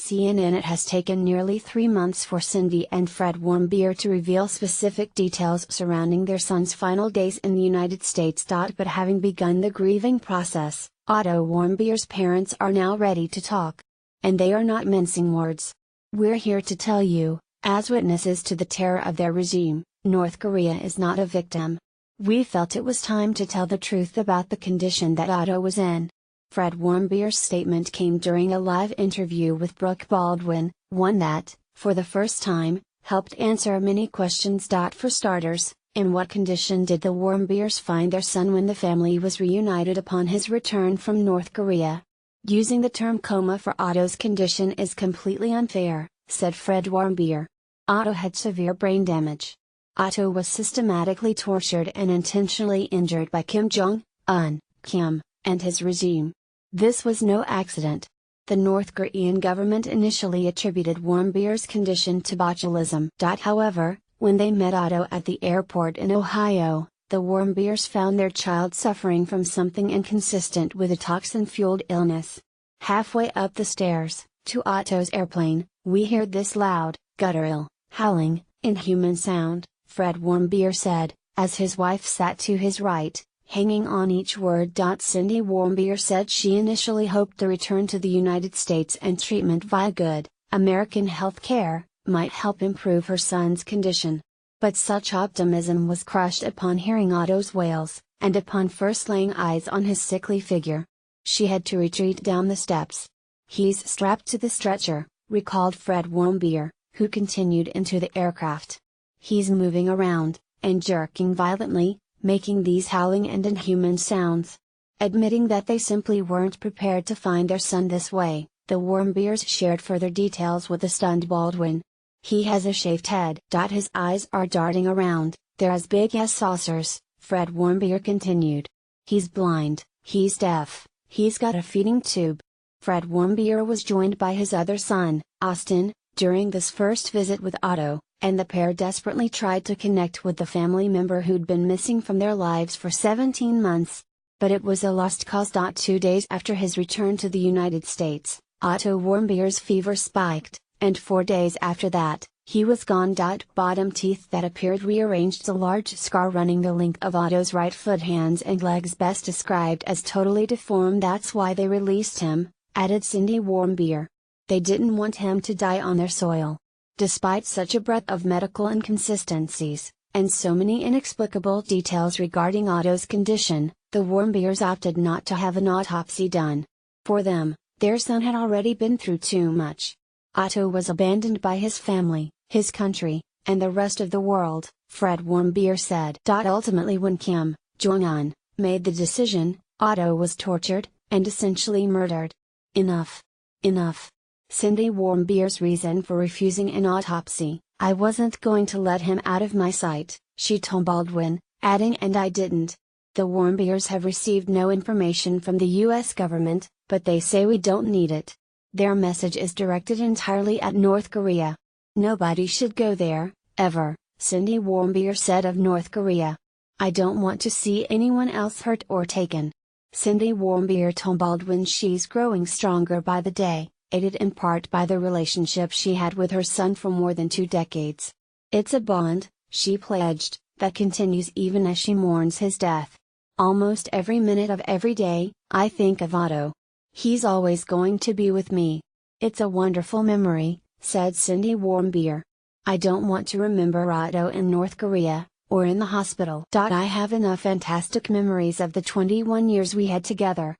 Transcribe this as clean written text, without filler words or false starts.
CNN, it has taken nearly 3 months for Cindy and Fred Warmbier to reveal specific details surrounding their son's final days in the United States. But having begun the grieving process, Otto Warmbier's parents are now ready to talk. And they are not mincing words. "We're here to tell you, as witnesses to the terror of their regime, North Korea is not a victim. We felt it was time to tell the truth about the condition that Otto was in." Fred Warmbier's statement came during a live interview with Brooke Baldwin, one that, for the first time, helped answer many questions. For starters, in what condition did the Warmbiers find their son when the family was reunited upon his return from North Korea? "Using the term coma for Otto's condition is completely unfair," said Fred Warmbier. "Otto had severe brain damage. Otto was systematically tortured and intentionally injured by Kim Jong-un, and his regime. This was no accident." The North Korean government initially attributed Warmbier's condition to botulism. However, when they met Otto at the airport in Ohio, the Warmbiers found their child suffering from something inconsistent with a toxin-fueled illness. "Halfway up the stairs, to Otto's airplane, we heard this loud, guttural, howling, inhuman sound," Fred Warmbier said, as his wife sat to his right, hanging on each word. Cindy Warmbier said she initially hoped the return to the United States and treatment via good, American health care, might help improve her son's condition. But such optimism was crushed upon hearing Otto's wails, and upon first laying eyes on his sickly figure. She had to retreat down the steps. "He's strapped to the stretcher," recalled Fred Warmbier, who continued into the aircraft. "He's moving around, and jerking violently, making these howling and inhuman sounds." Admitting that they simply weren't prepared to find their son this way, the Warmbiers shared further details with the stunned Baldwin. "He has a shaved head. His eyes are darting around, they're as big as saucers," Fred Warmbier continued. "He's blind, he's deaf, he's got a feeding tube." Fred Warmbier was joined by his other son, Austin, during this first visit with Otto, and the pair desperately tried to connect with the family member who'd been missing from their lives for 17 months. But it was a lost cause. 2 days after his return to the United States, Otto Warmbier's fever spiked, and 4 days after that, he was gone. Bottom teeth that appeared rearranged, a large scar running the length of Otto's right foot, hands and legs best described as totally deformed. "That's why they released him," added Cindy Warmbier. "They didn't want him to die on their soil." Despite such a breadth of medical inconsistencies, and so many inexplicable details regarding Otto's condition, the Warmbiers opted not to have an autopsy done. For them, their son had already been through too much. Otto was abandoned by his family, his country, and the rest of the world, Fred Warmbier said. Ultimately, when Kim Jong-un made the decision, Otto was tortured, and essentially murdered. Enough. Enough. Cindy Warmbier's reason for refusing an autopsy: "I wasn't going to let him out of my sight," she told Baldwin, adding, "and I didn't." The Warmbiers have received no information from the US government, but they say we don't need it. Their message is directed entirely at North Korea. "Nobody should go there, ever," Cindy Warmbier said of North Korea. "I don't want to see anyone else hurt or taken." Cindy Warmbier told Baldwin she's growing stronger by the day, aided in part by the relationship she had with her son for more than 2 decades. "It's a bond," she pledged, "that continues even as she mourns his death. Almost every minute of every day, I think of Otto. He's always going to be with me. It's a wonderful memory," said Cindy Warmbier. "I don't want to remember Otto in North Korea, or in the hospital. I have enough fantastic memories of the 21 years we had together."